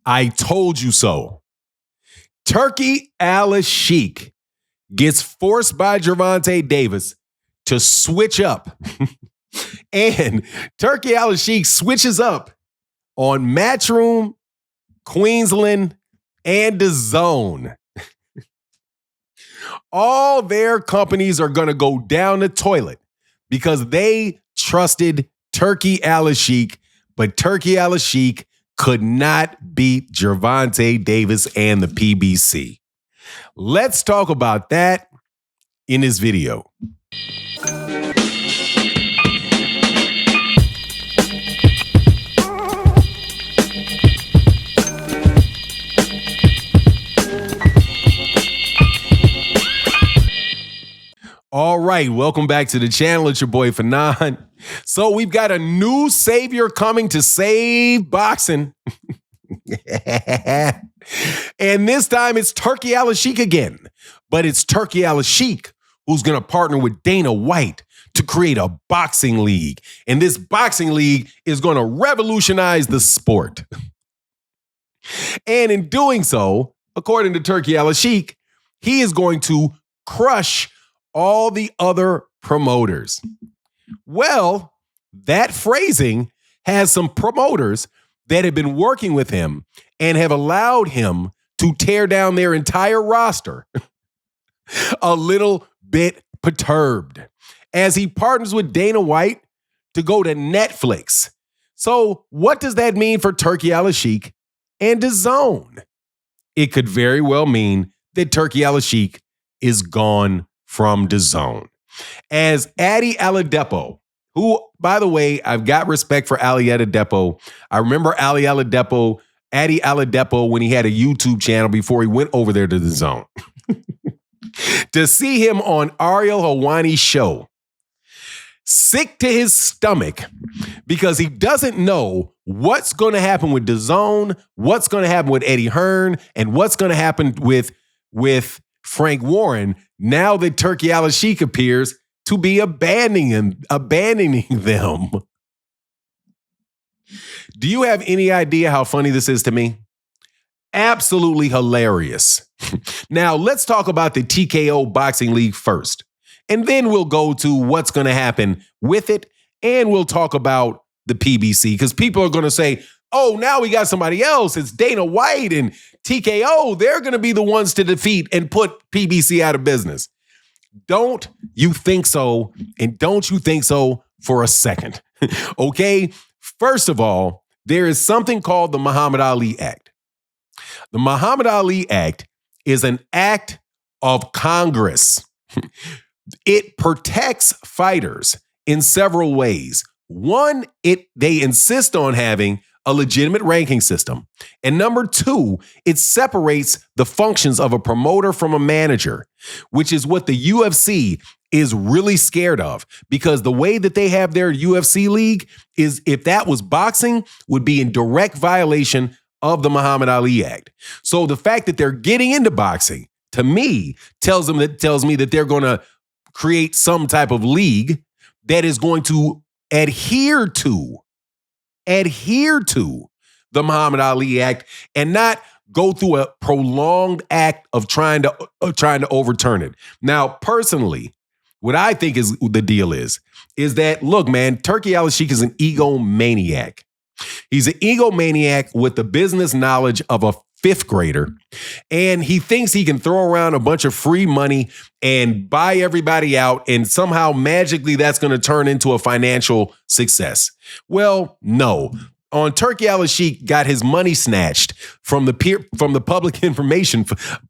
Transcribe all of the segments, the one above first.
I told you so. Turki Alashiek gets forced by Gervonta Davis to switch up. And Turki Alashiek switches up on Matchroom, Queensland, and Dazn. All their companies are going to go down the toilet because they trusted Turki Alashiek, but Turki Alashiek could not beat Gervonta Davis and the PBC. Let's talk about that in this video. All right, welcome back to the channel. It's your boy Fanon. So we've got a new savior coming to save boxing. And this time it's Turki Alashiek again. But it's Turki Alashiek who's going to partner with Dana White to create a boxing league. And this boxing league is going to revolutionize the sport. And in doing so, according to Turki Alashiek, he is going to crush all the other promoters. Well, that phrasing has some promoters that have been working with him and have allowed him to tear down their entire roster a little bit perturbed as he partners with Dana White to go to Netflix. So what does that mean for Turki Alashiek and Dazn? It could very well mean that Turki Alashiek is gone from Dazn. As Adi Aladepo, who, by the way, I've got respect for Ali Aladepo. I remember Adi Aladepo when he had a YouTube channel before he went over there to Dazn. To see him on Ariel Helwani's show, sick to his stomach because he doesn't know what's going to happen with Dazn, what's going to happen with Eddie Hearn, and what's going to happen with Frank Warren, now that Turki Alashiek appears to be abandoning them. Do you have any idea how funny this is to me? Absolutely hilarious. Now, let's talk about the TKO Boxing League first, and then we'll go to what's going to happen with it, and we'll talk about the PBC, because people are going to say, oh, now we got somebody else. It's Dana White and TKO. They're going to be the ones to defeat and put PBC out of business. Don't you think so? And don't you think so for a second? Okay? First of all, there is something called the Muhammad Ali Act. The Muhammad Ali Act is an act of Congress. It protects fighters in several ways. One, they insist on having a legitimate ranking system. And number two, it separates the functions of a promoter from a manager, which is what the UFC is really scared of, because the way that they have their UFC league is, if that was boxing, would be in direct violation of the Muhammad Ali Act. So the fact that they're getting into boxing, to me, tells me that they're going to create some type of league that is going to adhere to the Muhammad Ali Act and not go through a prolonged act of trying to overturn it. Now, personally, what I think is the deal is that, look, man, Turki Alashiek is an egomaniac. He's an egomaniac with the business knowledge of a fifth grader, and he thinks he can throw around a bunch of free money and buy everybody out, and somehow magically that's going to turn into a financial success. Well, no. Turki Alashiek got his money snatched from the Public Information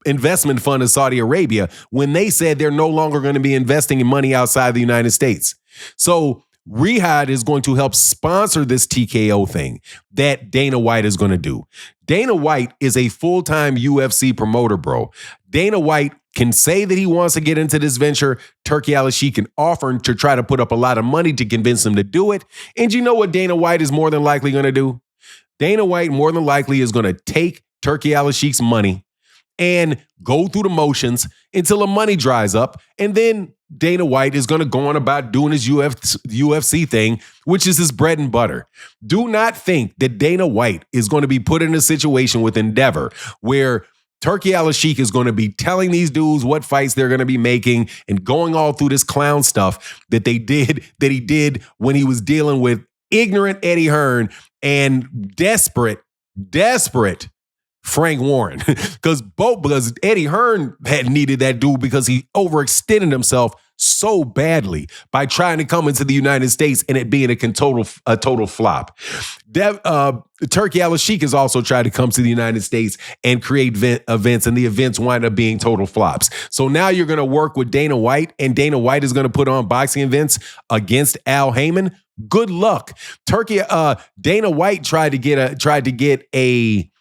Investment Fund of Saudi Arabia when they said they're no longer going to be investing in money outside the United States. So Riyadh is going to help sponsor this TKO thing that Dana White is going to do. Dana White is a full-time UFC promoter, bro. Dana White can say that he wants to get into this venture. Turki Alashiek can offer to try to put up a lot of money to convince him to do it. And you know what Dana White is more than likely going to do? Dana White more than likely is going to take Turki Alashiek's money and go through the motions until the money dries up. And then Dana White is going to go on about doing his UFC thing, which is his bread and butter. Do not think that Dana White is going to be put in a situation with Endeavor where Turki Alashiek is going to be telling these dudes what fights they're going to be making and going all through this clown stuff that he did when he was dealing with ignorant Eddie Hearn and desperate Frank Warren. because Eddie Hearn had needed that dude because he overextended himself so badly by trying to come into the United States and it being a total flop. Turki Alashiek has also tried to come to the United States and create events, and the events wind up being total flops. So now you're going to work with Dana White, and Dana White is going to put on boxing events against Al Heyman. Good luck. Dana White tried to get a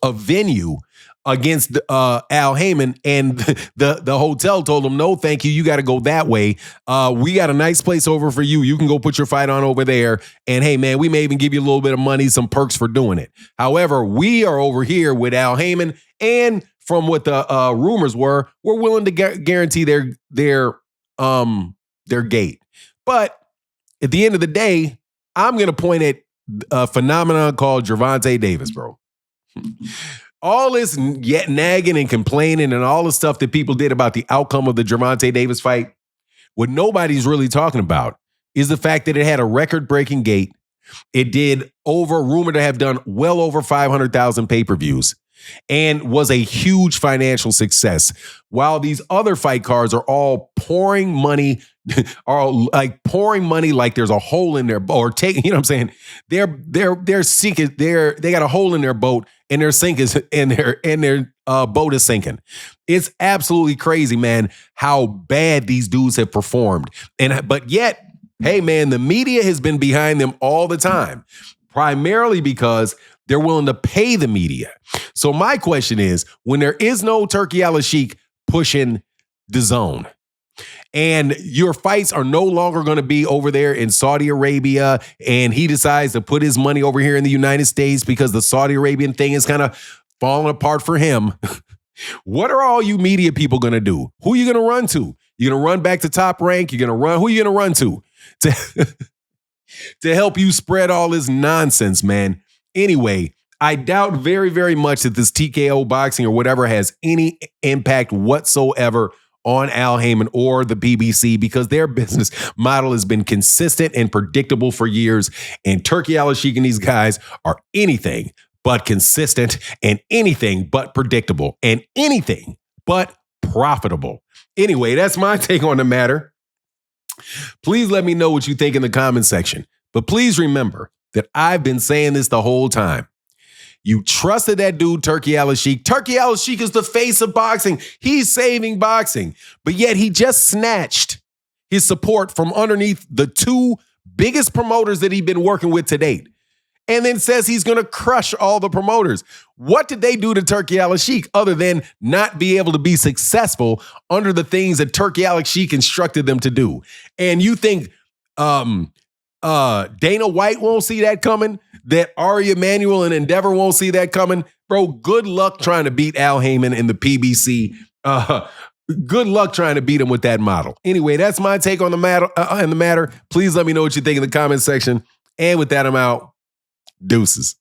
venue against Al Heyman, and the hotel told him, no, thank you. You got to go that way. We got a nice place over for you. You can go put your fight on over there. And hey, man, we may even give you a little bit of money, some perks for doing it. However, we are over here with Al Heyman, and from what the rumors were, we're willing to guarantee their gate. But at the end of the day, I'm going to point at a phenomenon called Gervonta Davis, bro. All this nagging and complaining and all the stuff that people did about the outcome of the Gervonta Davis fight, what nobody's really talking about is the fact that it had a record-breaking gate. It did rumored to have done well over 500,000 pay-per-views and was a huge financial success. While these other fight cards are all pouring money, like there's a hole in their boat, or taking, you know what I'm saying? They're sinking, they got a hole in their boat and their boat is sinking. It's absolutely crazy, man, how bad these dudes have performed. But yet, hey, man, the media has been behind them all the time, primarily because they're willing to pay the media. So my question is, when there is no Turki Alashiek pushing Dazn, and your fights are no longer going to be over there in Saudi Arabia, and he decides to put his money over here in the United States because the Saudi Arabian thing is kind of falling apart for him, what are all you media people going to do? Who are you going to run to? You're going to run back to Top Rank? Who are you going to run to help you spread all this nonsense, man? Anyway, I doubt very, very much that this TKO boxing or whatever has any impact whatsoever on Al Heyman or the PBC, because their business model has been consistent and predictable for years. And Turki Alashiek and these guys are anything but consistent and anything but predictable and anything but profitable. Anyway, that's my take on the matter. Please let me know what you think in the comment section. But please remember that I've been saying this the whole time. You trusted that dude, Turki Alashiek. Turki Alashiek is the face of boxing. He's saving boxing. But yet he just snatched his support from underneath the two biggest promoters that he's been working with to date. And then says he's going to crush all the promoters. What did they do to Turki Alashiek other than not be able to be successful under the things that Turki Alashiek instructed them to do? And you think Dana White won't see that coming? That Ari Emanuel and Endeavor won't see that coming? Bro, good luck trying to beat Al Heyman in the PBC. Good luck trying to beat him with that model. Anyway, that's my take on the matter. Please let me know what you think in the comment section. And with that, I'm out. Deuces.